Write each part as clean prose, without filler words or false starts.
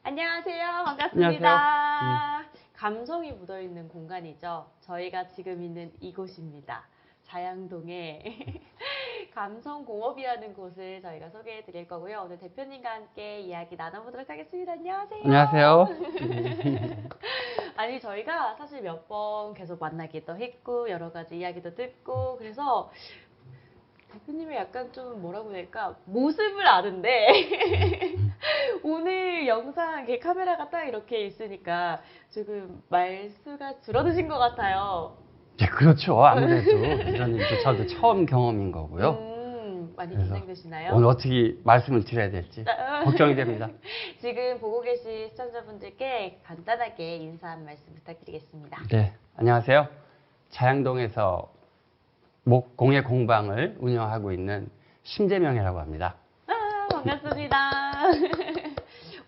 안녕하세요. 안녕하세요. 반갑습니다. 감성이 묻어있는 공간이죠. 저희가 지금 있는 이곳입니다. 자양동의 감성공업이라는 곳을 저희가 소개해 드릴 거고요. 오늘 대표님과 함께 이야기 나눠보도록 하겠습니다. 안녕하세요. 안녕하세요. 아니 저희가 사실 몇 번 계속 만나기도 했고 여러 가지 이야기도 듣고 그래서 대표님의 약간 좀 뭐라고 해야 될까 모습을 아는데 오늘 영상 이렇게 카메라가 딱 이렇게 있으니까 조금 말수가 줄어드신 것 같아요. 네, 그렇죠. 아무래도 이런 일도 저도 처음 경험인 거고요. 많이 그래서 긴장되시나요? 오늘 어떻게 말씀을 드려야 될지 걱정이 됩니다. 지금 보고 계신 시청자분들께 간단하게 인사 한 말씀 부탁드리겠습니다. 네, 안녕하세요. 자양동에서 공예 공방을 운영하고 있는 심재명이라고 합니다. 반갑습니다.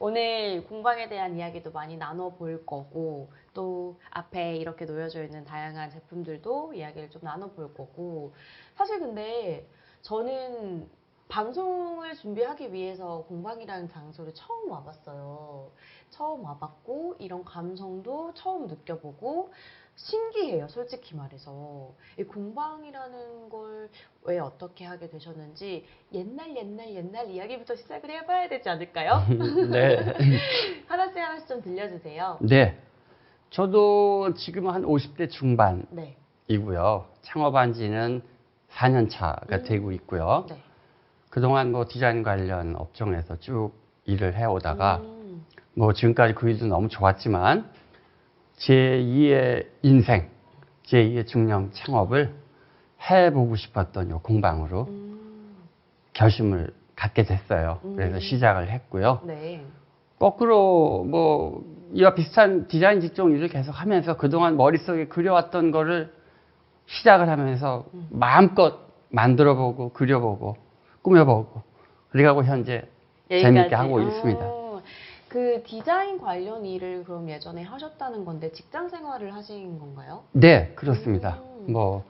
오늘 공방에 대한 이야기도 많이 나눠볼 거고 또 앞에 이렇게 놓여져 있는 다양한 제품들도 이야기를 좀 나눠볼 거고 사실 근데 저는 방송을 준비하기 위해서 공방이라는 장소를 처음 와봤어요. 처음 와봤고 이런 감성도 처음 느껴보고 신기해요, 솔직히 말해서. 이 공방이라는 걸 왜 어떻게 하게 되셨는지 옛날 이야기부터 시작을 해봐야 되지 않을까요? 네. 하나씩 좀 들려주세요. 네. 저도 지금 한 50대 네. 중반이고요. 창업한 지는 4년 차가 되고 있고요. 네. 그동안 뭐 디자인 관련 업종에서 쭉 일을 해오다가 뭐 지금까지 그 일도 너무 좋았지만 제2의 인생, 제2의 중년 창업을 해보고 싶었던 요 공방으로 결심을 갖게 됐어요. 그래서 시작을 했고요. 네. 거꾸로 뭐 이와 비슷한 디자인 직종 일을 계속 하면서 그동안 머릿속에 그려왔던 거를 시작을 하면서 마음껏 만들어보고 그려보고 꾸며보고 그래가고 현재 재밌게 하고 있습니다. 그 디자인 관련 일을 그럼 예전에 하셨다는 건데 직장 생활을 하신 건가요? 네, 그렇습니다. 뭐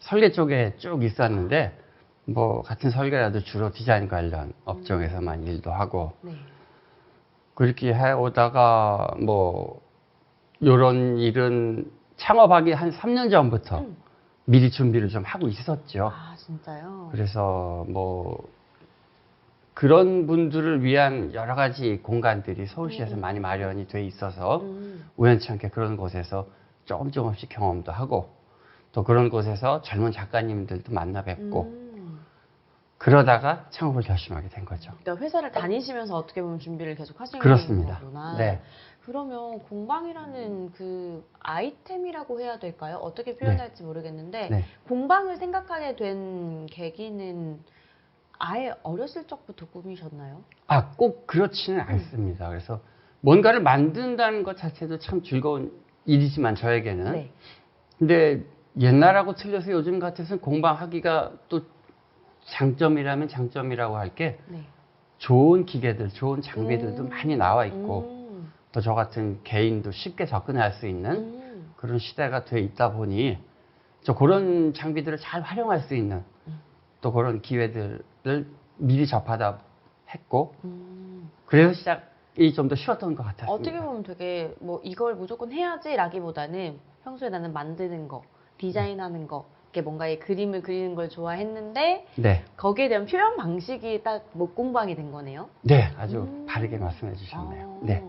설계 쪽에 쭉 있었는데 뭐 같은 설계라도 주로 디자인 관련 업종에서만 일도 하고 네. 그렇게 해오다가 뭐 요런 일은 창업하기 한 3년 전부터 미리 준비를 좀 하고 있었죠. 아, 진짜요? 그래서 뭐 그런 분들을 위한 여러 가지 공간들이 서울시에서 많이 마련이 돼 있어서 우연치 않게 그런 곳에서 조금씩 경험도 하고 또 그런 곳에서 젊은 작가님들도 만나 뵙고 그러다가 창업을 결심하게 된 거죠. 그러니까 회사를 다니시면서 어떻게 보면 준비를 계속 하신 그렇습니다. 거구나. 네. 그러면 공방이라는 그 아이템이라고 해야 될까요? 어떻게 표현할지 모르겠는데 네. 공방을 생각하게 된 계기는 아예 어렸을 적부터 꿈이셨나요? 아, 꼭 그렇지는 않습니다. 그래서 뭔가를 만든다는 것 자체도 참 즐거운 일이지만 저에게는. 네. 근데 옛날하고 틀려서 요즘 같아서는 공방하기가 또 장점이라면 장점이라고 할 게 네. 좋은 기계들, 좋은 장비들도 많이 나와 있고 또 저 같은 개인도 쉽게 접근할 수 있는 그런 시대가 돼 있다 보니 저 그런 장비들을 잘 활용할 수 있는 또 그런 기회들을 미리 접하다 했고 그래서 시작이 좀 더 쉬웠던 것 같았습니다. 어떻게 보면 되게 뭐 이걸 무조건 해야지라기보다는 평소에 나는 만드는 거, 디자인하는 거, 이렇게 뭔가 이 그림을 그리는 걸 좋아했는데 네. 거기에 대한 표현 방식이 딱 목공방이 된 거네요. 네, 아주 바르게 말씀해 주셨네요. 네.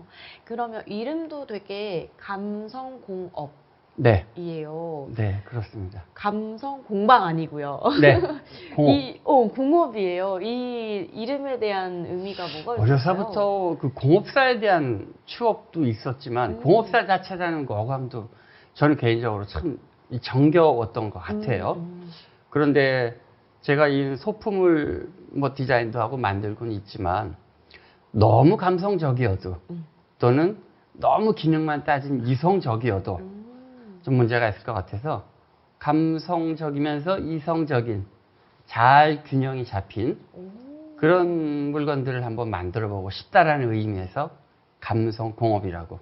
그러면 이름도 되게 감성공업이에요. 네. 네, 그렇습니다. 감성 공방 아니고요. 네. 공업. 공업이에요. 이 이름에 대한 의미가 뭐가 있을까요? 어려서부터 그 공업사에 대한 추억도 있었지만 공업사 자체라는 그 어감도 저는 개인적으로 참 정겨웠던 것 같아요. 그런데 제가 이 소품을 뭐 디자인도 하고 만들고는 있지만 너무 감성적이어도 또는 너무 기능만 따진 이성적이어도 좀 문제가 있을 것 같아서 감성적이면서 이성적인 잘 균형이 잡힌 그런 물건들을 한번 만들어 보고 싶다라는 의미에서 감성공업이라고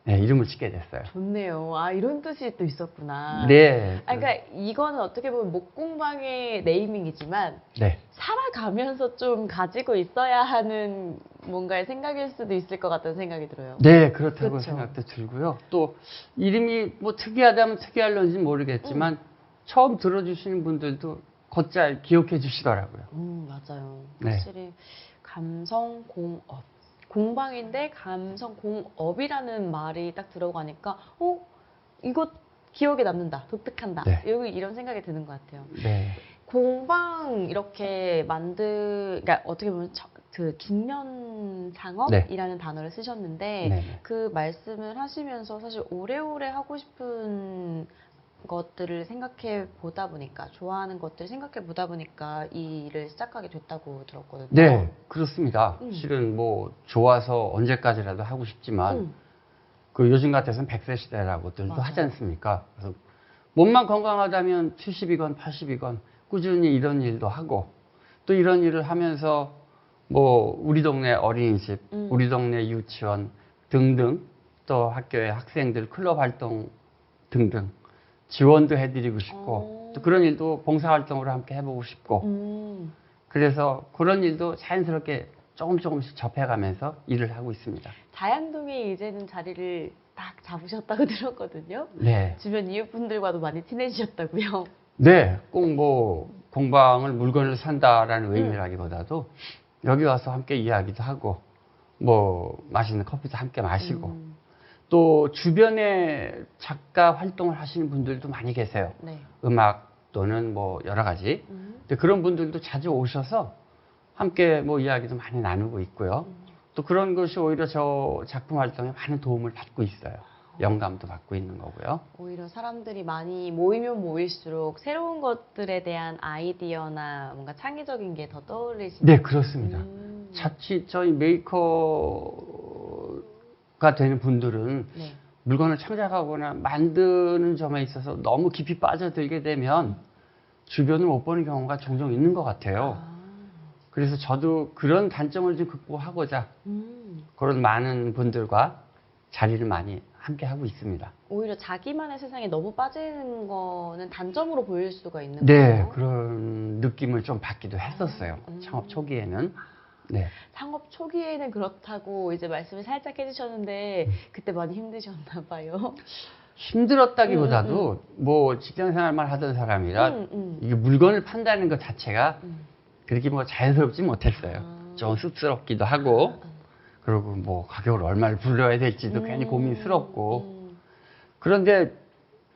네, 이름을 짓게 됐어요. 좋네요. 아, 이런 뜻이 또 있었구나. 네. 아, 그러니까 이거는 어떻게 보면 목공방의 네이밍이지만 네. 살아가면서 좀 가지고 있어야 하는 뭔가의 생각일 수도 있을 것 같다는 생각이 들어요. 네, 그렇다고 그쵸. 생각도 들고요. 또 이름이 뭐 특이하다면 특이할런지 모르겠지만 처음 들어주시는 분들도 곧잘 기억해 주시더라고요. 맞아요. 네. 확실히 감성공업. 공방인데 감성공업이라는 말이 딱 들어가니까 이거 기억에 남는다. 독특한다. 네. 여기 이런 생각이 드는 것 같아요. 네. 공방 이렇게 그러니까 어떻게 보면 그 중년 창업이라는 단어를 쓰셨는데 네. 그 말씀을 하시면서 사실 오래오래 하고 싶은 것들을 생각해 보다 보니까 좋아하는 것들을 생각해 보다 보니까 이 일을 시작하게 됐다고 들었거든요. 네, 그렇습니다. 음. 실은 뭐 좋아서 언제까지라도 하고 싶지만 그 요즘 같아서는 100세 시대라고들도 맞아요. 하지 않습니까? 그래서 몸만 건강하다면 70이건 80이건 꾸준히 이런 일도 하고 또 이런 일을 하면서 뭐 우리 동네 어린이집, 우리 동네 유치원 등등 또 학교의 학생들 클럽 활동 등등 지원도 해드리고 싶고 또 그런 일도 봉사활동으로 함께 해보고 싶고 그래서 그런 일도 자연스럽게 조금씩 접해가면서 일을 하고 있습니다. 자양동에 이제는 자리를 딱 잡으셨다고 들었거든요. 네. 주변 이웃분들과도 많이 친해지셨다고요. 네, 꼭 뭐 공방을 물건을 산다라는 의미라기보다도 여기 와서 함께 이야기도 하고 뭐 맛있는 커피도 함께 마시고 또 주변에 작가 활동을 하시는 분들도 많이 계세요. 네. 음악 또는 뭐 여러 가지. 근데 그런 분들도 자주 오셔서 함께 뭐 이야기도 많이 나누고 있고요. 또 그런 것이 오히려 저 작품 활동에 많은 도움을 받고 있어요. 영감도 받고 있는 거고요. 오히려 사람들이 많이 모이면 모일수록 새로운 것들에 대한 아이디어나 뭔가 창의적인 게 더 떠올리시는. 네, 그렇습니다. 자칫 저희 메이커가 되는 분들은 네. 물건을 창작하거나 만드는 점에 있어서 너무 깊이 빠져들게 되면 주변을 못 보는 경우가 종종 있는 것 같아요. 그래서 저도 그런 단점을 좀 극복하고자 그런 많은 분들과 자리를 많이 함께 하고 있습니다. 오히려 자기만의 세상에 너무 빠지는 거는 단점으로 보일 수가 있는 네, 거예요. 그런 느낌을 좀 받기도 했었어요. 창업 초기에는. 네. 창업 초기에는 그렇다고 이제 말씀을 살짝 해주셨는데 그때 많이 힘드셨나 봐요. 힘들었다기보다도 뭐 직장 생활만 하던 사람이라 이게 물건을 판다는 것 자체가 그렇게 뭐 자연스럽지 못했어요. 좀 쑥스럽기도 하고 그리고 뭐 가격을 얼마를 불러야 될지도 괜히 고민스럽고 그런데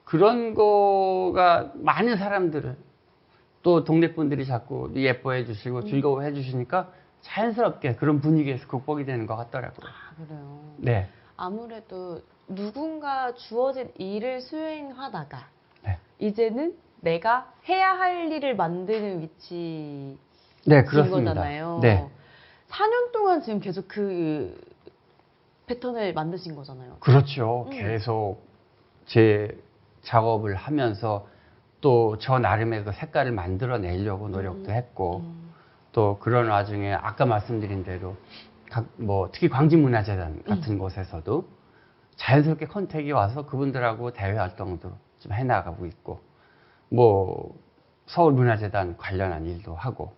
그런 거가 많은 사람들을 또 동네 분들이 자꾸 예뻐해 주시고 즐거워해 주시니까 자연스럽게 그런 분위기에서 극복이 되는 것 같더라고요. 그래요. 네. 아무래도 누군가 주어진 일을 수행하다가 네. 이제는 내가 해야 할 일을 만드는 위치 네, 그렇습니다. 거잖아요. 네. 4년 동안 지금 계속 그 패턴을 만드신 거잖아요. 그렇죠. 계속 제 작업을 하면서 또 저 나름의 그 색깔을 만들어내려고 노력도 했고 또 그런 와중에 아까 말씀드린 대로 뭐 특히 광진문화재단 같은 곳에서도 자연스럽게 컨택이 와서 그분들하고 대외 활동도 좀 해나가고 있고 뭐 서울문화재단 관련한 일도 하고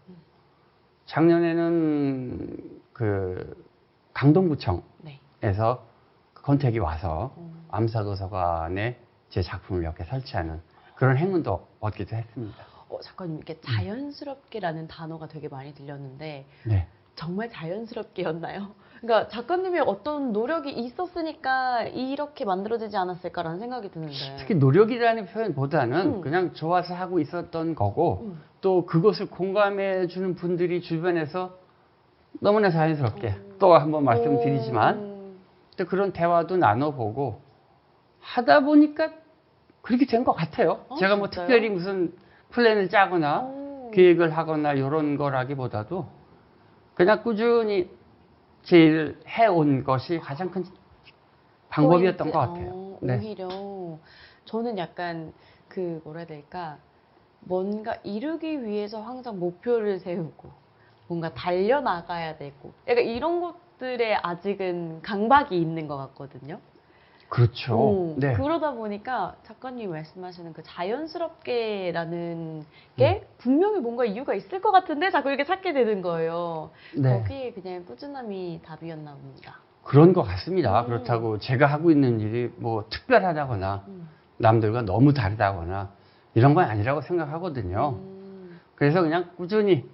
작년에는 그 강동구청에서 네. 컨택이 와서 암사도서관에 제 작품을 몇 개 설치하는 그런 행운도 얻기도 했습니다. 작가님 이렇게 자연스럽게라는 단어가 되게 많이 들렸는데 네. 정말 자연스럽게였나요? 그러니까 작가님의 어떤 노력이 있었으니까 이렇게 만들어지지 않았을까라는 생각이 드는데. 특히 노력이라는 표현보다는 그냥 좋아서 하고 있었던 거고 또 그것을 공감해 주는 분들이 주변에서 너무나 자연스럽게 또 한번 말씀드리지만 또 그런 대화도 나눠보고 하다 보니까 그렇게 된 것 같아요. 제가 뭐 진짜요? 특별히 무슨 플랜을 짜거나 계획을 하거나 이런 거라기보다도 그냥 꾸준히 제 일을 해온 것이 가장 큰 방법이었던 것 같아요. 네. 오히려 저는 약간 그 뭐라 해야 될까 뭔가 이루기 위해서 항상 목표를 세우고 뭔가 달려나가야 되고 약간 이런 것들에 아직은 강박이 있는 것 같거든요. 그렇죠. 네. 그러다 보니까 작가님 말씀하시는 그 자연스럽게라는 게 분명히 뭔가 이유가 있을 것 같은데 자꾸 이렇게 찾게 되는 거예요. 네. 거기에 그냥 꾸준함이 답이었나 봅니다. 그런 것 같습니다. 그렇다고 제가 하고 있는 일이 뭐 특별하다거나 남들과 너무 다르다거나 이런 건 아니라고 생각하거든요. 그래서 그냥 꾸준히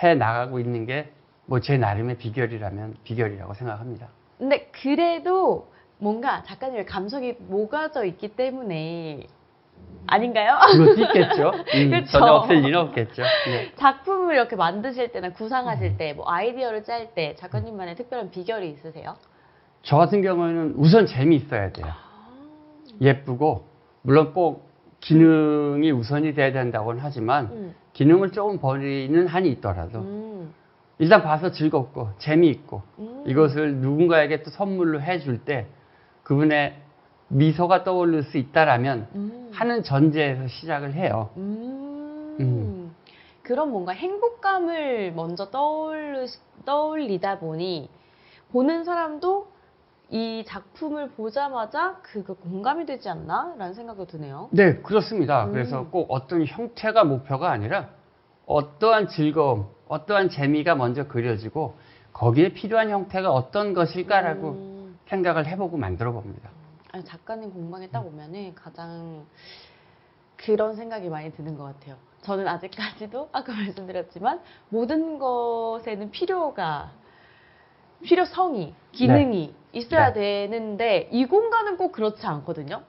해 나가고 있는 게 뭐 제 나름의 비결이라면 비결이라고 생각합니다. 근데 그래도 뭔가 작가님의 감성이 녹아져 있기 때문에 아닌가요? 그것도 있겠죠. 그렇죠. 전혀 없을 리는 없겠죠. 네. 작품을 이렇게 만드실 때나 구상하실 때, 뭐 아이디어를 짤 때 작가님만의 특별한 비결이 있으세요? 저 같은 경우에는 우선 재미있어야 돼요. 예쁘고 물론 꼭 기능이 우선이 돼야 된다고는 하지만 기능을 조금 버리는 한이 있더라도 일단 봐서 즐겁고 재미있고 이것을 누군가에게 또 선물로 해줄 때 그분의 미소가 떠오를 수 있다라면 하는 전제에서 시작을 해요. 그런 뭔가 행복감을 먼저 떠올리다 보니 보는 사람도 이 작품을 보자마자 그거 공감이 되지 않나? 라는 생각이 드네요. 네, 그렇습니다. 그래서 꼭 어떤 형태가 목표가 아니라 어떠한 즐거움, 어떠한 재미가 먼저 그려지고 거기에 필요한 형태가 어떤 것일까라고 생각을 해보고 만들어 봅니다. 아니, 작가님 공방에 딱 오면은 가장 그런 생각이 많이 드는 것 같아요. 저는 아직까지도 아까 말씀드렸지만 모든 것에는 필요성이, 기능이 있어야 되는데 이 공간은 꼭 그렇지 않거든요.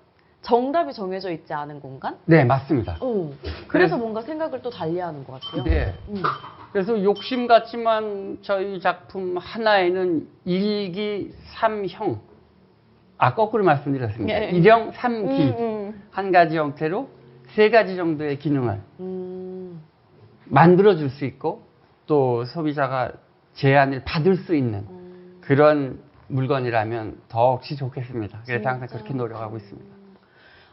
정답이 정해져 있지 않은 공간? 네, 맞습니다. 그래서 뭔가 생각을 또 달리하는 것 같아요. 네. 그래서 욕심 같지만 저희 작품 하나에는 1기 3형, 거꾸로 말씀드렸습니다. 네. 1형 3기 한 가지 형태로 3가지 정도의 기능을 만들어줄 수 있고 또 소비자가 제안을 받을 수 있는 그런 물건이라면 더욱이 좋겠습니다. 그래서 항상 그렇게 노력하고 있습니다.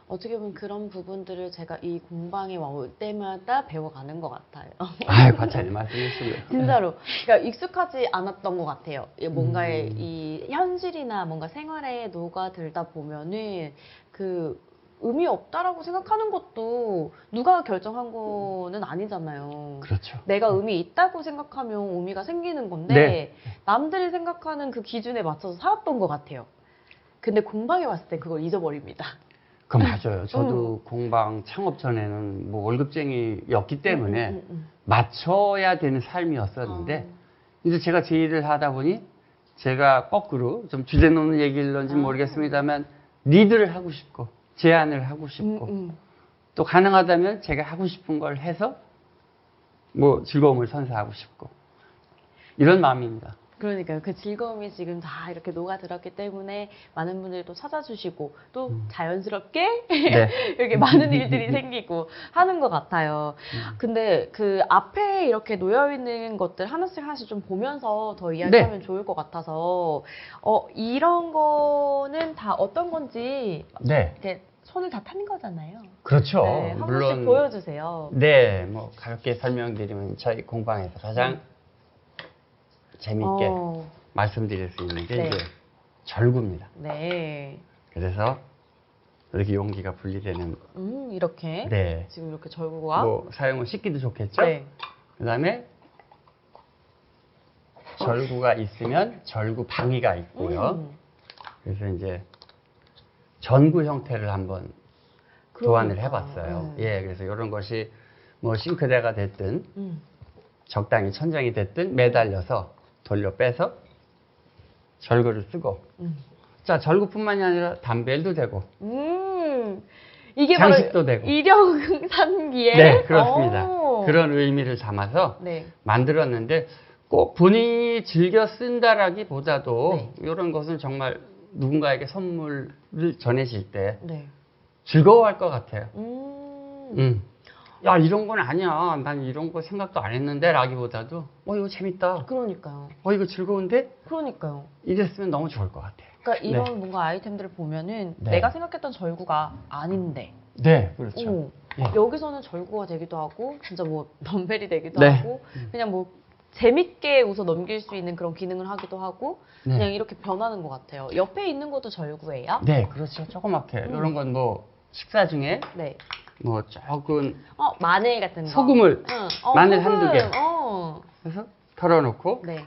어떻게 보면 그런 부분들을 제가 이 공방에 올 때마다 배워가는 것 같아요. 과찬이 말씀해주시고요. 진짜로. 그러니까 익숙하지 않았던 것 같아요. 뭔가의 이 현실이나 뭔가 생활에 녹아들다 보면은 그 의미 없다라고 생각하는 것도 누가 결정한 거는 아니잖아요. 그렇죠. 내가 의미 있다고 생각하면 의미가 생기는 건데 네. 남들이 생각하는 그 기준에 맞춰서 살았던 것 같아요. 근데 공방에 왔을 때 그걸 잊어버립니다. 그 맞아요. 저도 공방 창업 전에는 뭐 월급쟁이였기 때문에 맞춰야 되는 삶이었었는데 이제 제가 제 일을 하다 보니 제가 거꾸로 좀 주제 놓는 얘기일런지 모르겠습니다만 리드를 하고 싶고 제안을 하고 싶고 또 가능하다면 제가 하고 싶은 걸 해서 뭐 즐거움을 선사하고 싶고 이런 마음입니다. 그러니까요. 그 즐거움이 지금 다 이렇게 녹아들었기 때문에 많은 분들이 또 찾아주시고 또 자연스럽게 네. 이렇게 많은 일들이 생기고 하는 것 같아요. 근데 그 앞에 이렇게 놓여있는 것들 하나씩 하나씩 좀 보면서 더 이야기하면 좋을 것 같아서 이런 거는 다 어떤 건지 네. 이렇게 손을 다 타는 거잖아요. 그렇죠. 네, 한 번씩 보여주세요. 네, 뭐 가볍게 설명드리면 저희 공방에서 가장 재미있게 말씀드릴 수 있는 게 이제 절구입니다. 네. 그래서 이렇게 용기가 분리되는. 이렇게. 네. 지금 이렇게 절구가. 뭐 사용은 씻기도 좋겠죠. 네. 그다음에 절구가 있으면 절구 방위가 있고요. 그래서 이제 전구 형태를 한번 도안을 해봤어요. 예, 그래서 이런 것이 뭐 싱크대가 됐든 적당히 천장이 됐든 매달려서 돌려 빼서 절구를 쓰고 자 절구뿐만이 아니라 담배도 되고 이게 장식도 바로 되고 일용산기에 네 그렇습니다. 그런 의미를 담아서 만들었는데 꼭 본인이 즐겨 쓴다라기보다도 이런 것은 정말 누군가에게 선물을 전해질 때 즐거워할 것 같아요. 야 이런 건 아니야. 난 이런 거 생각도 안 했는데 라기보다도 이거 재밌다. 그러니까요. 이거 즐거운데? 그러니까요. 이랬으면 너무 좋을 것 같아요. 그러니까 이런 뭔가 아이템들을 보면은 내가 생각했던 절구가 아닌데. 네, 그렇죠. 여기서는 절구가 되기도 하고 진짜 뭐 덤벨이 되기도 하고 그냥 뭐 재밌게 웃어 넘길 수 있는 그런 기능을 하기도 하고 네. 그냥 이렇게 변하는 것 같아요. 옆에 있는 것도 절구예요? 네, 그렇죠. 조그맣게. 이런 건 뭐 식사 중에 네. 뭐 조금 마늘 같은 거. 소금을 응. 마늘 소금. 한두 개. 어. 해서 털어놓고 네.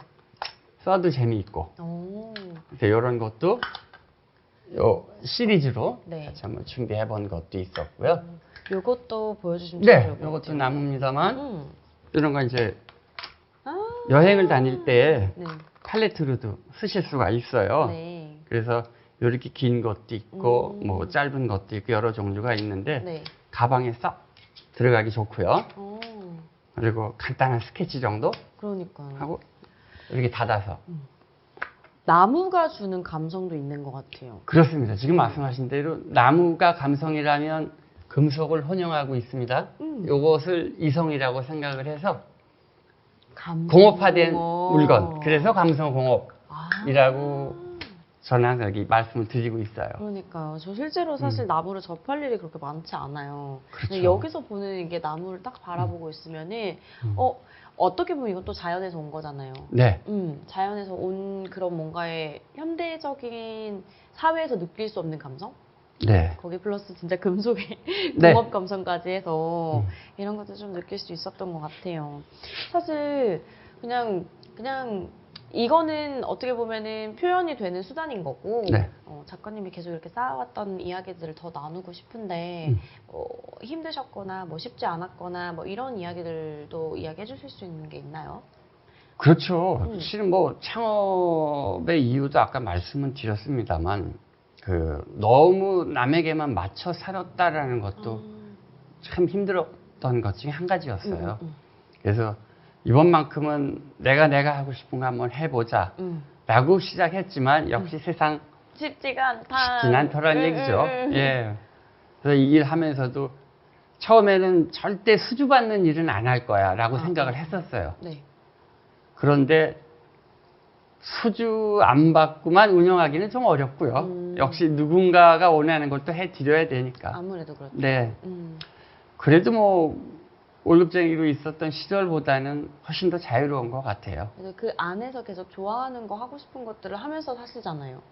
써도 재미있고. 오. 그래서 이런 것도 요 시리즈로 네. 같이 한번 준비해 본 것도 있었고요. 요것도 보여주시면 네, 좋을 것 이것도 같아요. 나무입니다만 이런 건 이제 아. 여행을 다닐 때 네. 팔레트로도 쓰실 수가 있어요. 네. 그래서 이렇게 긴 것도 있고 뭐 음. 짧은 것도 있고 여러 종류가 있는데 네. 가방에 싹 들어가기 좋고요. 오. 그리고 간단한 스케치 정도 그러니까요. 하고 이렇게 닫아서 나무가 주는 감성도 있는 것 같아요. 그렇습니다. 지금 말씀하신 대로 나무가 감성이라면 금속을 혼용하고 있습니다. 이것을 이성이라고 생각을 해서 공업화된 물건. 그래서 감성공업이라고 저는 항상 여기 말씀을 드리고 있어요. 그러니까요. 저 실제로 사실 나무를 접할 일이 그렇게 많지 않아요. 그렇죠. 근데 여기서 보는 이게 나무를 딱 바라보고 있으면은 어떻게 보면 이것도 자연에서 온 거잖아요. 네. 자연에서 온 그런 뭔가의 현대적인 사회에서 느낄 수 없는 감성? 네. 거기 플러스 진짜 금속의 네. 공업 감성까지 해서 이런 것도 좀 느낄 수 있었던 것 같아요. 사실 그냥 이거는 어떻게 보면은 표현이 되는 수단인 거고 네. 작가님이 계속 이렇게 쌓아왔던 이야기들을 더 나누고 싶은데 힘드셨거나 뭐 쉽지 않았거나 뭐 이런 이야기들도 이야기해 주실 수 있는 게 있나요? 그렇죠. 실은 뭐 창업의 이유도 아까 말씀은 드렸습니다만 너무 남에게만 맞춰 살았다라는 것도 참 힘들었던 것 중에 한 가지였어요. 그래서 이번만큼은 내가 하고 싶은 거 한번 해보자 라고 시작했지만 역시 세상 쉽지가 않다. 쉽진 않더란 얘기죠. 예. 그래서 이 일 하면서도 처음에는 절대 수주받는 일은 안 할 거야 라고 생각을 했었어요. 네. 그런데 수주 안 받고만 운영하기는 좀 어렵고요. 역시 누군가가 원하는 걸 또 해드려야 되니까. 아무래도 그렇죠. 네. 그래도 뭐 월급쟁이로 있었던 시절보다는 훨씬 더 자유로운 것 같아요. 그래서 그 안에서 계속 좋아하는 거 하고 싶은 것들을 하면서 사시잖아요.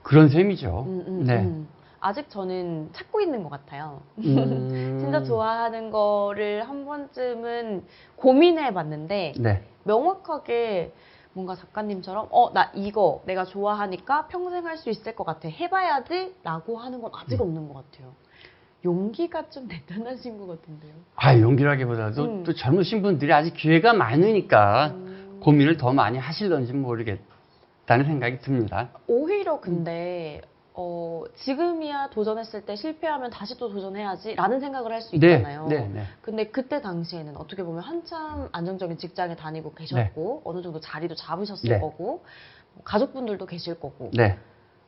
그런 셈이죠. 네. 아직 저는 찾고 있는 것 같아요. 진짜 좋아하는 거를 한 번쯤은 고민해 봤는데 네. 명확하게 뭔가 작가님처럼 나 이거 내가 좋아하니까 평생 할 수 있을 것 같아. 해봐야지 라고 하는 건 아직 없는 것 같아요. 용기가 좀 대단하신 것 같은데요. 용기라기보다도 또 젊으신 분들이 아직 기회가 많으니까 고민을 더 많이 하실런지 모르겠다는 생각이 듭니다. 오히려 근데 지금이야 도전했을 때 실패하면 다시 또 도전해야지 라는 생각을 할 수 있잖아요. 네. 근데 그때 당시에는 어떻게 보면 한참 안정적인 직장에 다니고 계셨고 어느 정도 자리도 잡으셨을 거고 가족분들도 계실 거고 네.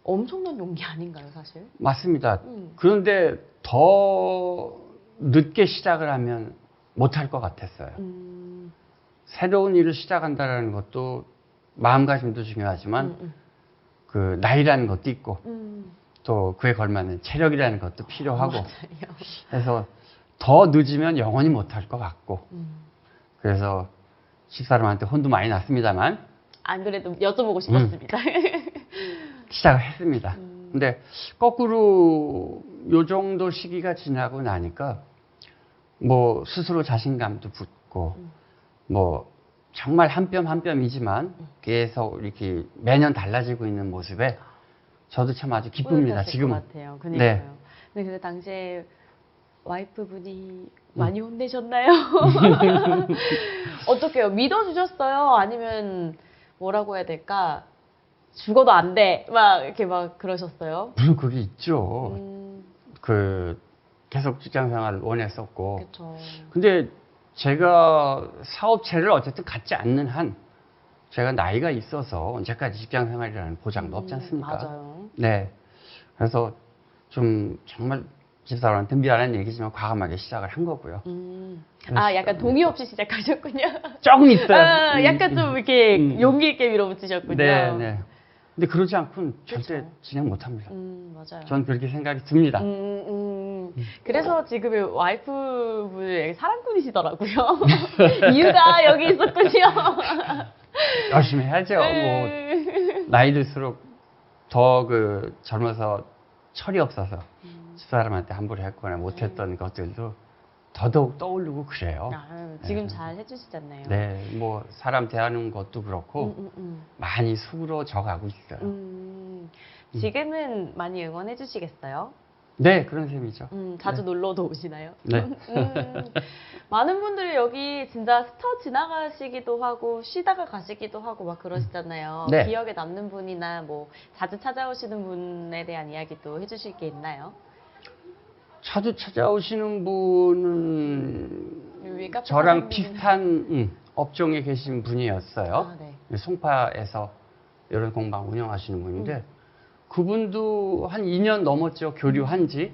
엄청난 용기 아닌가요 사실? 맞습니다. 그런데 더 늦게 시작을 하면 못할 것 같았어요. 새로운 일을 시작한다는 것도 마음가짐도 중요하지만 그 나이라는 것도 있고 또 그에 걸맞는 체력이라는 것도 필요하고 그래서 더 늦으면 영원히 못할 것 같고 그래서 집사람한테 혼도 많이 났습니다만 안 그래도 여쭤보고 싶었습니다. 시작을 했습니다. 근데 거꾸로 요 정도 시기가 지나고 나니까 뭐 스스로 자신감도 붙고 뭐 정말 한 뼘 한 뼘이지만 계속 이렇게 매년 달라지고 있는 모습에 저도 참 아주 기쁩니다. 지금은. 것 같아요. 그러니까요. 네. 근데 그 당시에 와이프분이 많이 혼내셨나요? 어떻게요? 믿어주셨어요? 아니면 뭐라고 해야 될까? 죽어도 안 돼. 이렇게 그러셨어요? 물론 그게 있죠. 계속 직장 생활을 원했었고. 그쵸. 근데 제가 사업체를 어쨌든 갖지 않는 한 제가 나이가 있어서 언제까지 직장 생활이라는 보장도 없지 않습니까? 맞아요. 네. 그래서 좀 정말 집사람한테 미안한 얘기지만 과감하게 시작을 한 거고요. 약간 동의 없이 시작하셨군요. 조금 있어요. 약간 좀 이렇게 용기 있게 밀어붙이셨군요. 네. 근데 그러지 않고는 절대 그쵸. 진행 못합니다. 맞아요. 전 그렇게 생각이 듭니다. 그래서 지금 와이프분이 사랑꾼이시더라고요. 이유가 여기 있었군요. 열심히 해야죠. 뭐 네. 나이 들수록 더 그 젊어서 철이 없어서 집사람한테 함부로 했거나 못했던 것들도 더더욱 떠오르고 그래요. 아유, 지금 잘 해주시잖아요. 네, 뭐 사람 대하는 것도 그렇고 많이 수그러져 가고 있어요. 지금은 많이 응원해 주시겠어요? 네, 그런 셈이죠. 자주 놀러도 오시나요? 네. 많은 분들이 여기 진짜 스쳐 지나가시기도 하고 쉬다가 가시기도 하고 막 그러시잖아요. 네. 기억에 남는 분이나 뭐 자주 찾아오시는 분에 대한 이야기도 해주실 게 있나요? 자주 찾아오시는 분은 여기 카페 저랑 사장님은- 비슷한 업종에 계신 분이었어요. 아, 네. 송파에서 이런 공방 운영하시는 분인데 그분도 한 2년 넘었죠. 교류한 지.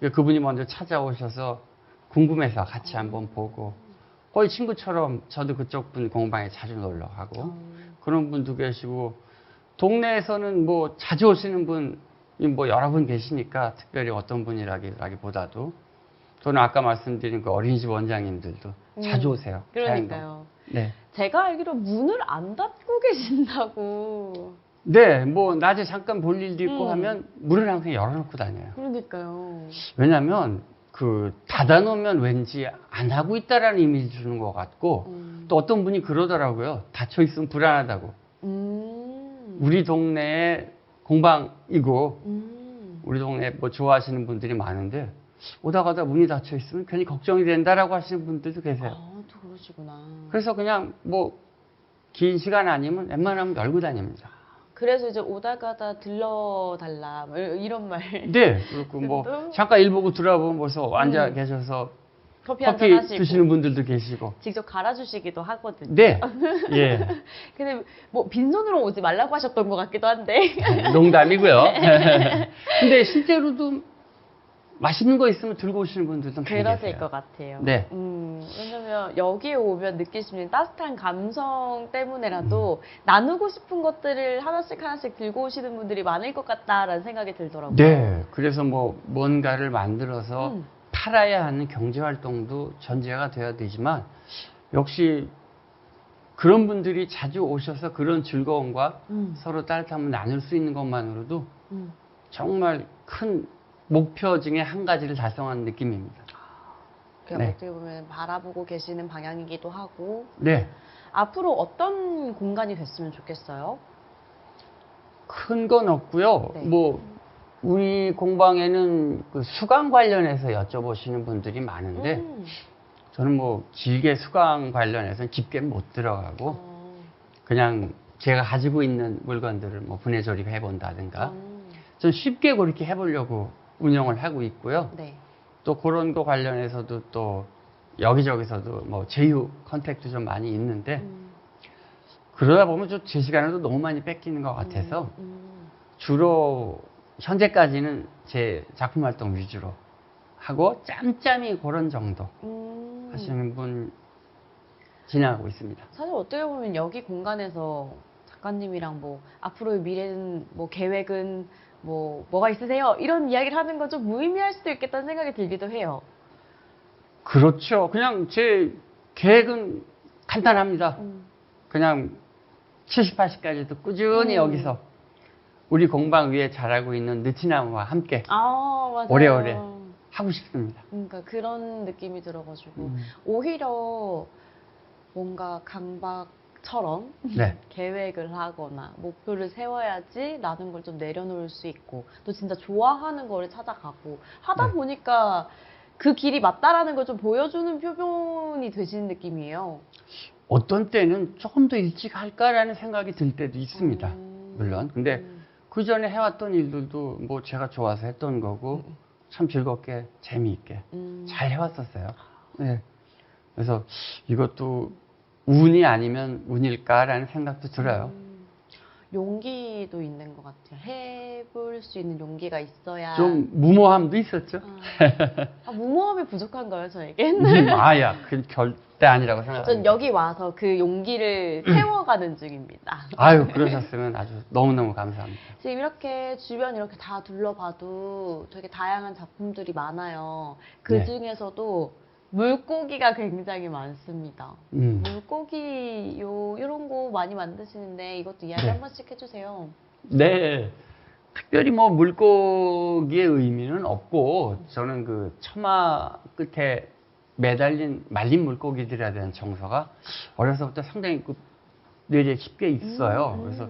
그분이 먼저 찾아오셔서 궁금해서 같이 한번 보고 거의 친구처럼 저도 그쪽 분 공방에 자주 놀러 가고 그런 분도 계시고 동네에서는 뭐 자주 오시는 분이 뭐 여러 분 계시니까 특별히 어떤 분이라기보다도 저는 아까 말씀드린 그 어린이집 원장님들도 자주 오세요. 그러니까요. 네. 제가 알기로 문을 안 닫고 계신다고. 네, 뭐 낮에 잠깐 볼 일도 있고 하면 문을 항상 열어놓고 다녀요. 그러니까요. 왜냐하면 그 닫아놓으면 왠지 안 하고 있다라는 이미지 주는 것 같고 또 어떤 분이 그러더라고요. 닫혀 있으면 불안하다고. 우리 동네에 공방이고 우리 동네 뭐 좋아하시는 분들이 많은데 오다 가다 문이 닫혀 있으면 괜히 걱정이 된다라고 하시는 분들도 계세요. 아, 또 그러시구나. 그래서 그냥 뭐 긴 시간 아니면 웬만하면 열고 다닙니다. 그래서 이제 오다 가다 들러달라 뭐 이런 말. 네, 그렇고 뭐 또? 잠깐 일 보고 들어보면 벌써 앉아 계셔서 커피 한잔 커피 하시고 드시는 분들도 계시고. 직접 갈아주시기도 하거든요. 네, 예, 근데 뭐 빈손으로 오지 말라고 하셨던 것 같기도 한데. 농담이고요. 근데 실제로도 맛있는 거 있으면 들고 오시는 분들도 많이 그러실 계세요. 것 같아요. 네. 왜냐면 여기에 오면 느낄 수 있는 따뜻한 감성 때문에라도 나누고 싶은 것들을 하나씩 하나씩 들고 오시는 분들이 많을 것 같다라는 생각이 들더라고요. 네, 그래서 뭐 뭔가를 만들어서 음. 팔아야 하는 경제 활동도 전제가 돼야 되지만 역시 그런 분들이 자주 오셔서 그런 즐거움과 서로 따뜻함을 나눌 수 있는 것만으로도 정말 큰 목표 중에 한 가지를 달성한 느낌입니다. 그냥 네. 어떻게 보면 바라보고 계시는 방향이기도 하고 네, 앞으로 어떤 공간이 됐으면 좋겠어요? 큰 건 없고요. 네. 뭐 우리 공방에는 그 수강 관련해서 여쭤보시는 분들이 많은데 저는 뭐 길게 수강 관련해서는 깊게 못 들어가고 그냥 제가 가지고 있는 물건들을 뭐 분해 조립해 본다든가 좀 쉽게 그렇게 해보려고 운영을 하고 있고요. 네. 또 그런 거 관련해서도 또 여기저기서도 뭐 제휴 컨택도 좀 많이 있는데 그러다 보면 좀 제 시간에도 너무 많이 뺏기는 것 같아서 주로 현재까지는 제 작품 활동 위주로 하고 짬짬이 그런 정도 하시는 분 진행하고 있습니다. 사실 어떻게 보면 여기 공간에서 작가님이랑 뭐 앞으로의 미래는 뭐 계획은 뭐가 있으세요? 이런 이야기를 하는 건 좀 무의미할 수도 있겠다는 생각이 들기도 해요. 그렇죠. 그냥 제 계획은 간단합니다. 그냥 70, 80까지도 꾸준히 여기서 우리 공방 위에 자라고 있는 느티나무와 함께 아, 맞아요. 오래오래 하고 싶습니다. 그러니까 그런 느낌이 들어가지고 오히려 뭔가 강박처럼 네. 계획을 하거나 목표를 세워야지라는 걸 좀 내려놓을 수 있고 또 진짜 좋아하는 거를 찾아가고 하다 네. 보니까 그 길이 맞다라는 걸 좀 보여주는 표본이 되시는 느낌이에요. 어떤 때는 조금 더 일찍 할까라는 생각이 들 때도 있습니다. 물론. 근데 그 전에 해왔던 일들도 뭐 제가 좋아서 했던 거고 참 즐겁게 재미있게 잘 해왔었어요. 네. 그래서 이것도 운이 아니면 운일까라는 생각도 들어요. 용기도 있는 것 같아요. 해볼 수 있는 용기가 있어야. 좀 무모함도 있었죠. 무모함이 부족한가요, 저에게? 아야, 그 절대 아니라고 전 생각합니다. 여기 와서 그 용기를 세워가는 중입니다. 아유, 그러셨으면 아주 너무너무 감사합니다. 지금 이렇게 주변 이렇게 다 둘러봐도 되게 다양한 작품들이 많아요. 그 네. 중에서도 물고기가 굉장히 많습니다. 물고기 이런 거 많이 만드시는데 이것도 이야기 네. 한 번씩 해주세요. 네. 특별히 뭐 물고기의 의미는 없고 저는 그 처마 끝에 매달린 말린 물고기들에 대한 정서가 어려서부터 상당히 그 뇌리에 깊게 있어요. 그래서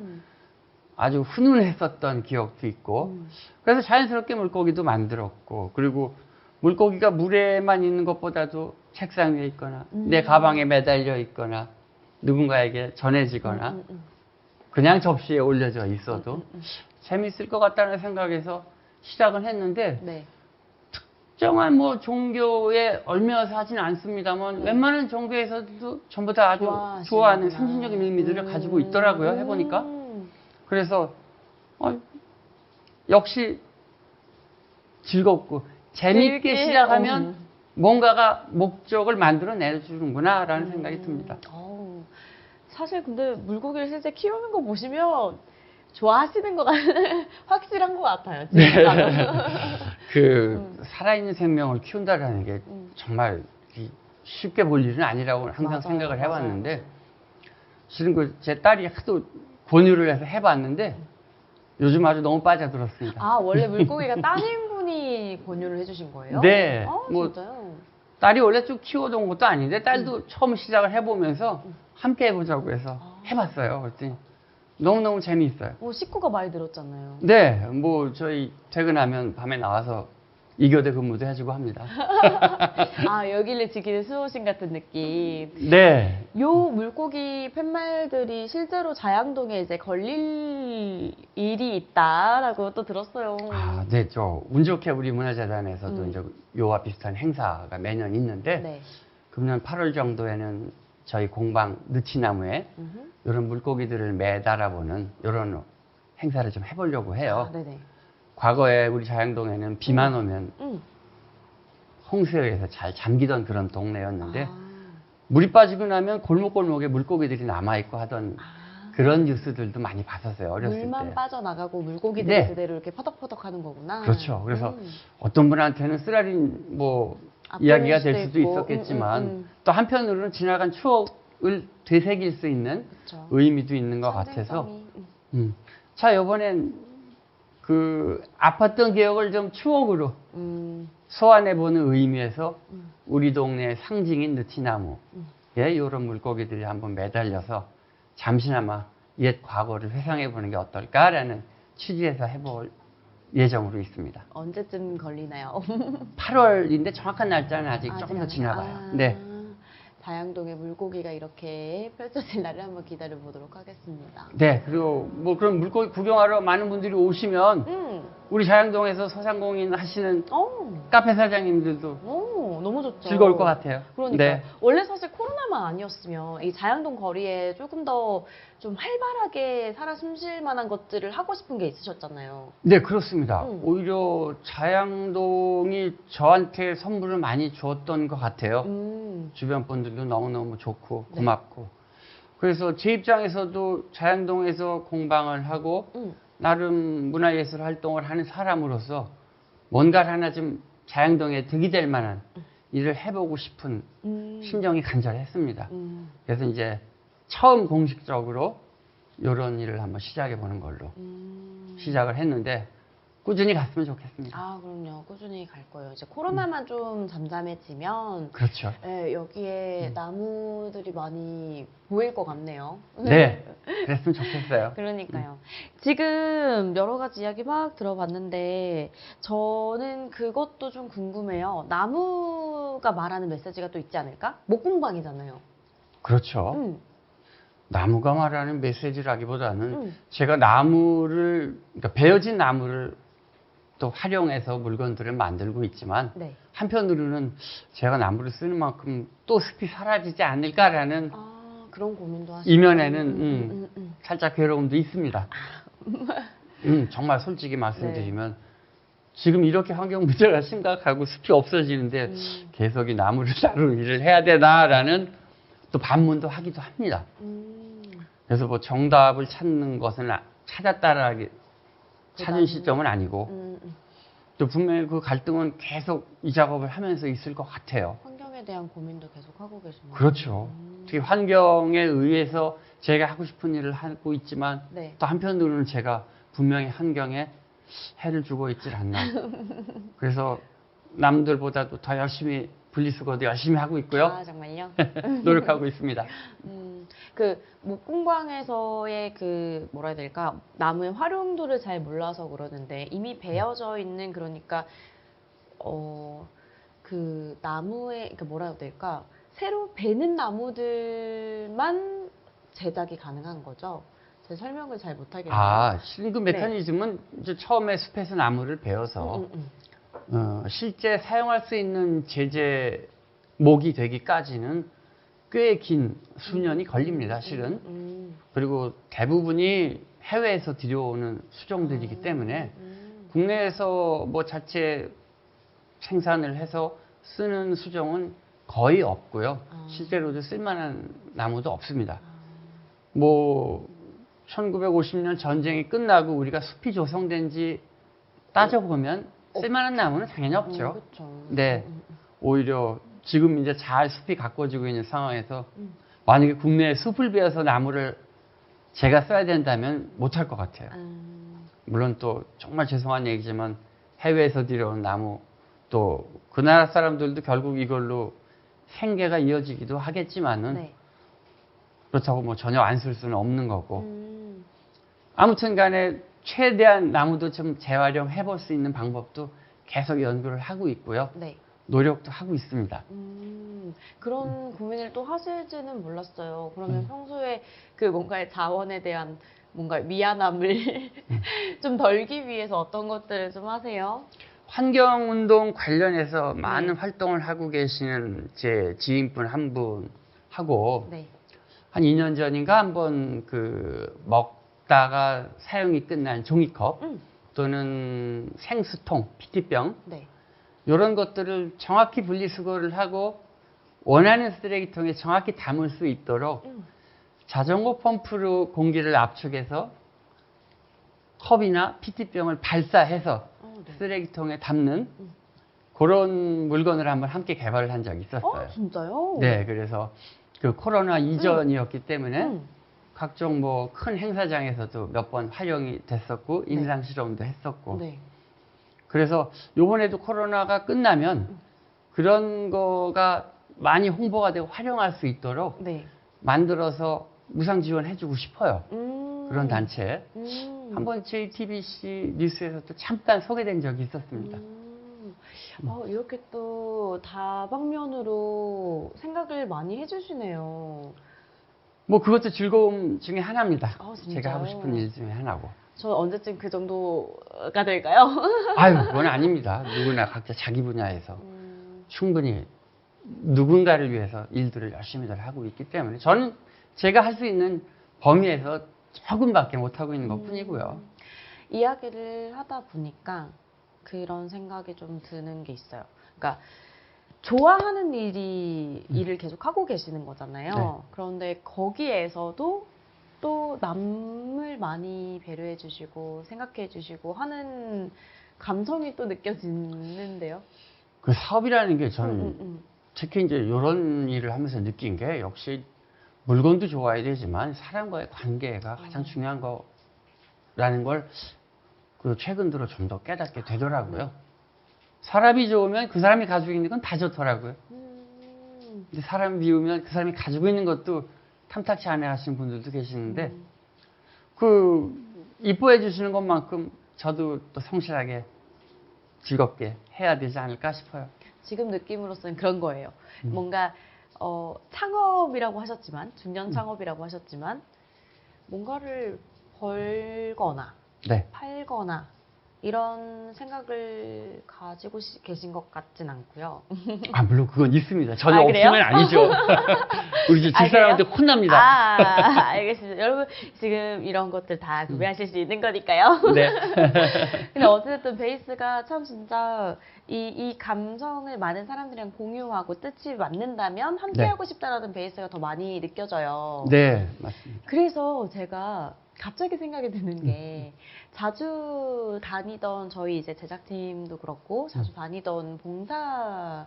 아주 훈훈했었던 기억도 있고 그래서 자연스럽게 물고기도 만들었고 그리고 물고기가 물에만 있는 것보다도 책상 위에 있거나 내 가방에 매달려 있거나 누군가에게 전해지거나 그냥 접시에 올려져 있어도 재밌을 것 같다는 생각에서 시작은 했는데 네. 특정한 뭐 종교에 얽매여서 하진 않습니다만 웬만한 종교에서도 전부 다 아주 좋아하는 상징적인 의미들을 가지고 있더라고요. 해보니까. 그래서 역시 즐겁고 재밌게 시작하면 뭔가가 목적을 만들어 내주는구나 라는 생각이 듭니다. 사실 근데 물고기를 실제 키우는 거 보시면 좋아하시는 거 확실한 것 같아요. 진짜. 네. 그 살아있는 생명을 키운다라는 게 정말 쉽게 볼 일은 아니라고 항상 맞아요, 생각을 해왔는데 맞아요. 실은 그 제 딸이 하도 권유를 해서 해봤는데 요즘 아주 너무 빠져들었습니다. 아, 원래 물고기가 따님분이 권유를 해주신 거예요? 네. 뭐, 진짜요? 딸이 원래 쭉 키워둔 것도 아닌데 딸도 처음 시작을 해보면서 함께 해보자고 해서 해봤어요. 그랬더니 너무너무 재미있어요. 식구가 많이 늘었잖아요. 네. 뭐 저희 퇴근하면 밤에 나와서 2교대 근무도 해주고 합니다. 여기를 지키는 수호신 같은 느낌. 네. 요 물고기 팻말들이 실제로 자양동에 이제 걸릴 일이 있다라고 또 들었어요. 네. 운 좋게 우리 문화재단에서도 이제 요와 비슷한 행사가 매년 있는데 네. 금년 8월 정도에는 저희 공방 느티나무에 이런 물고기들을 매달아보는 이런 행사를 좀 해보려고 해요. 네네. 과거에 우리 자양동에는 비만 오면 홍수에 의해서 잘 잠기던 그런 동네였는데 물이 빠지고 나면 골목골목에 물고기들이 남아있고 하던 그런 뉴스들도 많이 봤었어요. 어렸을 때. 물만 빠져나가고 물고기들이 네. 그대로 이렇게 퍼덕퍼덕 하는 거구나. 그렇죠. 그래서 어떤 분한테는 쓰라린 뭐 이야기가 될 수도 있었겠지만 또 한편으로는 지나간 추억을 되새길 수 있는 그쵸. 의미도 있는 것 같아서 자, 이번엔 그 아팠던 기억을 좀 추억으로 소환해보는 의미에서 우리 동네의 상징인 느티나무에 이런 물고기들이 한번 매달려서 잠시나마 옛 과거를 회상해보는 게 어떨까라는 취지에서 해볼 예정으로 있습니다. 언제쯤 걸리나요? 8월인데 정확한 날짜는 아직 조금 더 지나가요. 네. 자양동에 물고기가 이렇게 펼쳐질 날을 한번 기다려 보도록 하겠습니다. 네. 그리고 뭐 그런 물고기 구경하러 많은 분들이 오시면 우리 자양동에서 소상공인 하시는 카페 사장님들도 너무 좋죠. 즐거울 것 같아요. 그러니까 네. 원래 사실 코로나만 아니었으면 이 자양동 거리에 조금 더 좀 활발하게 살아 숨쉴 만한 것들을 하고 싶은 게 있으셨잖아요. 네, 그렇습니다. 오히려 자양동이 저한테 선물을 많이 주었던 것 같아요. 주변 분들도 너무너무 좋고 고맙고. 그래서 제 입장에서도 자양동에서 공방을 하고 나름 문화예술 활동을 하는 사람으로서 뭔가를 하나 좀 자양동에 득이 될 만한 일을 해보고 싶은 심정이 간절했습니다. 그래서 이제 처음 공식적으로 이런 일을 한번 시작해 보는 걸로 시작을 했는데 꾸준히 갔으면 좋겠습니다. 그럼요. 꾸준히 갈 거예요. 이제 코로나만 좀 잠잠해지면 그렇죠. 네, 여기에 나무들이 많이 보일 것 같네요. 네, 그랬으면 좋겠어요. 그러니까요. 지금 여러 가지 이야기 막 들어봤는데 저는 그것도 좀 궁금해요. 나무가 말하는 메시지가 또 있지 않을까? 목공방이잖아요. 그렇죠. 나무가 말하는 메시지라기보다는 제가 나무를, 그러니까 베어진 나무를 또 활용해서 물건들을 만들고 있지만 한편으로는 제가 나무를 쓰는 만큼 또 숲이 사라지지 않을까라는 그런 고민도 하시고 이면에는 살짝 괴로움도 있습니다. 정말 솔직히 말씀드리면 네. 지금 이렇게 환경 문제가 심각하고 숲이 없어지는데 계속 이 나무를 다루는 일을 해야 되나라는 또 반문도 하기도 합니다. 그래서 뭐 정답을 찾는 것은 찾은 시점은 아니고 또 분명히 그 갈등은 계속 이 작업을 하면서 있을 것 같아요. 환경에 대한 고민도 계속 하고 계시나요? 그렇죠. 특히 환경에 의해서 제가 하고 싶은 일을 하고 있지만 네. 또 한편으로는 제가 분명히 환경에 해를 주고 있질 않나. 그래서 남들보다도 더 열심히 분리수거도 열심히 하고 있고요. 아, 정말요? 노력하고 있습니다. 그 목공방에서의 그 뭐라 해야 될까, 나무의 활용도를 잘 몰라서 그러는데 이미 베어져 있는, 그러니까 그 나무의 그 뭐라 해야 될까, 새로 베는 나무들만 제작이 가능한 거죠. 제 설명을 잘 못하겠네요. 아, 실링크 메커니즘은 이제 처음에 숲에서 나무를 베어서 실제 사용할 수 있는 제재목이 되기까지는 꽤 긴 수년이 걸립니다, 실은. 그리고 대부분이 해외에서 들여오는 수종들이기 때문에 국내에서 뭐 자체 생산을 해서 쓰는 수종은 거의 없고요. 실제로도 쓸만한 나무도 없습니다. 뭐 1950년 전쟁이 끝나고 우리가 숲이 조성된 지 따져보면 쓸만한 나무는 당연히 없죠. 그렇죠. 네. 오히려 지금 이제 잘 숲이 가꿔지고 있는 상황에서 만약에 국내에 숲을 베어서 나무를 제가 써야 된다면 못할 것 같아요. 물론 또 정말 죄송한 얘기지만 해외에서 들여온 나무, 또 그 나라 사람들도 결국 이걸로 생계가 이어지기도 하겠지만은 네. 그렇다고 뭐 전혀 안 쓸 수는 없는 거고. 아무튼 간에 최대한 나무도 좀 재활용해 볼 수 있는 방법도 계속 연구를 하고 있고요. 네. 노력도 하고 있습니다. 그런 고민을 또 하실지는 몰랐어요. 그러면 평소에 그 뭔가의 자원에 대한 뭔가 미안함을 좀 덜기 위해서 어떤 것들을 좀 하세요? 환경운동 관련해서 많은 활동을 하고 계시는 제 지인분 한 분하고 네. 한 2년 전인가 한번 그 먹다가 사용이 끝난 종이컵 또는 생수통, PT병 네. 이런 것들을 정확히 분리수거를 하고 원하는 쓰레기통에 정확히 담을 수 있도록 자전거 펌프로 공기를 압축해서 컵이나 PT병을 발사해서 네. 쓰레기통에 담는 그런 물건을 한번 함께 개발을 한 적이 있었어요. 진짜요? 네, 그래서 그 코로나 이전이었기 때문에 각종 뭐 큰 행사장에서도 몇 번 활용이 됐었고 임상 실험도 했었고. 네. 그래서 요번에도 코로나가 끝나면 그런 거가 많이 홍보가 되고 활용할 수 있도록 네. 만들어서 무상 지원해주고 싶어요. 그런 단체. 한번 JTBC 뉴스에서도 잠깐 소개된 적이 있었습니다. 이렇게 또 다방면으로 생각을 많이 해주시네요. 뭐 그것도 즐거움 중에 하나입니다. 진짜요? 제가 하고 싶은 일 중에 하나고. 저 언제쯤 그 정도가 될까요? 아유, 그건 아닙니다. 누구나 각자 자기 분야에서 충분히 누군가를 위해서 일들을 열심히들 하고 있기 때문에 저는 제가 할 수 있는 범위에서 조금밖에 못하고 있는 것 뿐이고요. 이야기를 하다 보니까 그런 생각이 좀 드는 게 있어요. 그러니까 좋아하는 일을 계속 하고 계시는 거잖아요. 네. 그런데 거기에서도 또 남을 많이 배려해 주시고 생각해 주시고 하는 감성이 또 느껴지는데요. 그 사업이라는 게 저는 특히 이제 이런 일을 하면서 느낀 게 역시 물건도 좋아야 되지만 사람과의 관계가 가장 중요한 거라는 걸 그 최근 들어 좀 더 깨닫게 되더라고요. 사람이 좋으면 그 사람이 가지고 있는 건 다 좋더라고요. 근데 사람이 미우면 그 사람이 가지고 있는 것도 탐탁치 않아 하시는 분들도 계시는데 그 이뻐해 주시는 것만큼 저도 또 성실하게 즐겁게 해야 되지 않을까 싶어요. 지금 느낌으로서는 그런 거예요. 뭔가 창업이라고 하셨지만, 중년 창업이라고 하셨지만 뭔가를 벌거나 네. 팔거나 이런 생각을 가지고 계신 것 같진 않고요. 아, 물론 그건 있습니다. 전혀 아, 그래요? 없으면 아니죠. 우리 집 아, 집사람한테 그래요? 혼납니다. 아, 알겠습니다. 여러분, 지금 이런 것들 다 구매하실 수 있는 거니까요. 네. 근데 어쨌든 베이스가 참 진짜 이 감성을 많은 사람들이랑 공유하고 뜻이 맞는다면 함께 네. 하고 싶다라는 베이스가 더 많이 느껴져요. 네, 맞습니다. 그래서 제가 갑자기 생각이 드는 게 자주 다니던 저희 이제 제작팀도 그렇고 자주 다니던 봉사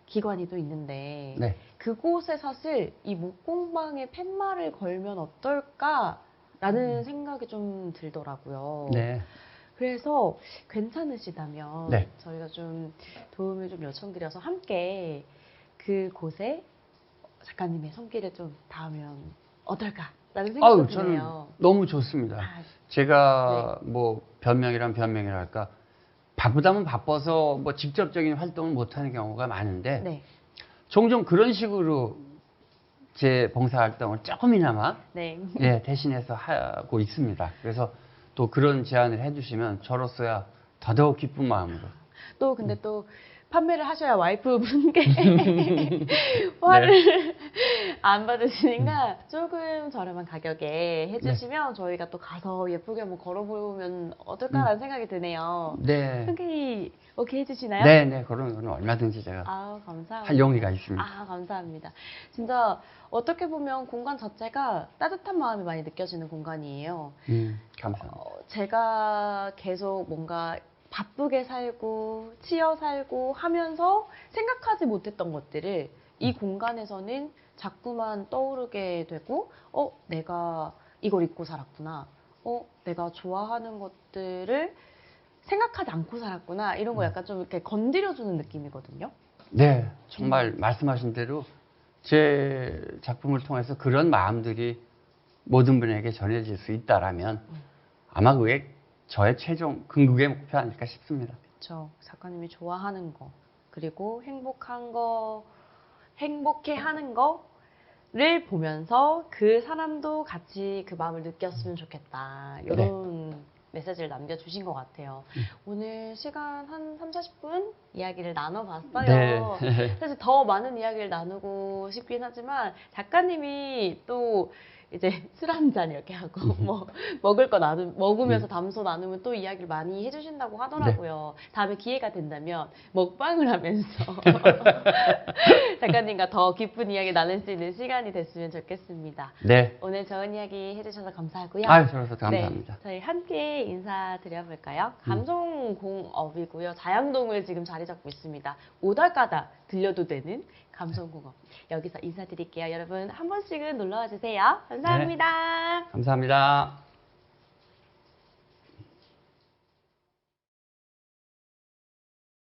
기관이 또 있는데 네. 그곳에 사실 이 목공방에 팻말을 걸면 어떨까라는 생각이 좀 들더라고요. 네. 그래서 괜찮으시다면 네. 저희가 좀 도움을 좀 요청드려서 함께 그곳에 작가님의 손길을 좀 닿으면 어떨까라는 생각도 아유, 저는 드네요. 너무 좋습니다. 아, 제가 뭐 변명이랄까 바쁘다면 바빠서 뭐 직접적인 활동을 못하는 경우가 많은데 네. 종종 그런 식으로 제 봉사활동을 조금이나마 네. 예, 대신해서 하고 있습니다. 그래서 또 그런 제안을 해주시면 저로서야 더더욱 기쁜 마음으로. 또 근데 또 판매를 하셔야 와이프분께 화를 안 받으시니까 조금 저렴한 가격에 해주시면 저희가 또 가서 예쁘게 한번 걸어보면 어떨까라는 생각이 드네요. 네. 흔쾌히 오케이 해주시나요? 네, 네, 그런 거는 얼마든지 제가 아, 감사합니다. 할 용의가 있습니다. 아, 감사합니다. 진짜 어떻게 보면 공간 자체가 따뜻한 마음이 많이 느껴지는 공간이에요. 감사합니다. 제가 계속 뭔가 바쁘게 살고 치여 살고 하면서 생각하지 못했던 것들을 이 공간에서는 자꾸만 떠오르게 되고 내가 이걸 입고 살았구나. 내가 좋아하는 것들을 생각하지 않고 살았구나. 이런 거 약간 좀 이렇게 건드려주는 느낌이거든요. 네, 정말 말씀하신 대로 제 작품을 통해서 그런 마음들이 모든 분에게 전해질 수 있다라면 아마 그게 저의 최종 궁극의 목표 아닐까 싶습니다. 그렇죠. 작가님이 좋아하는 거 그리고 행복한 거 행복해하는 거를 보면서 그 사람도 같이 그 마음을 느꼈으면 좋겠다. 이런 메시지를 남겨주신 것 같아요. 오늘 시간 한 3, 40분 이야기를 나눠봤어요. 네. 사실 더 많은 이야기를 나누고 싶긴 하지만 작가님이 또 이제 술 한 잔 이렇게 하고 뭐 먹을 거 먹으면서 담소 나누면 또 이야기를 많이 해주신다고 하더라고요. 다음에 기회가 된다면 먹방을 하면서 작가님과 더 깊은 이야기 나눌 수 있는 시간이 됐으면 좋겠습니다. 네. 오늘 좋은 이야기 해주셔서 감사하고요. 아유, 저로서 감사합니다. 네, 저희 함께 인사드려볼까요? 감성공업이고요. 자양동을 지금 자리 잡고 있습니다. 오다가다 들려도 되는 감성공업. 여기서 인사드릴게요. 여러분 한 번씩은 놀러와 주세요. 감사합니다. 감사합니다.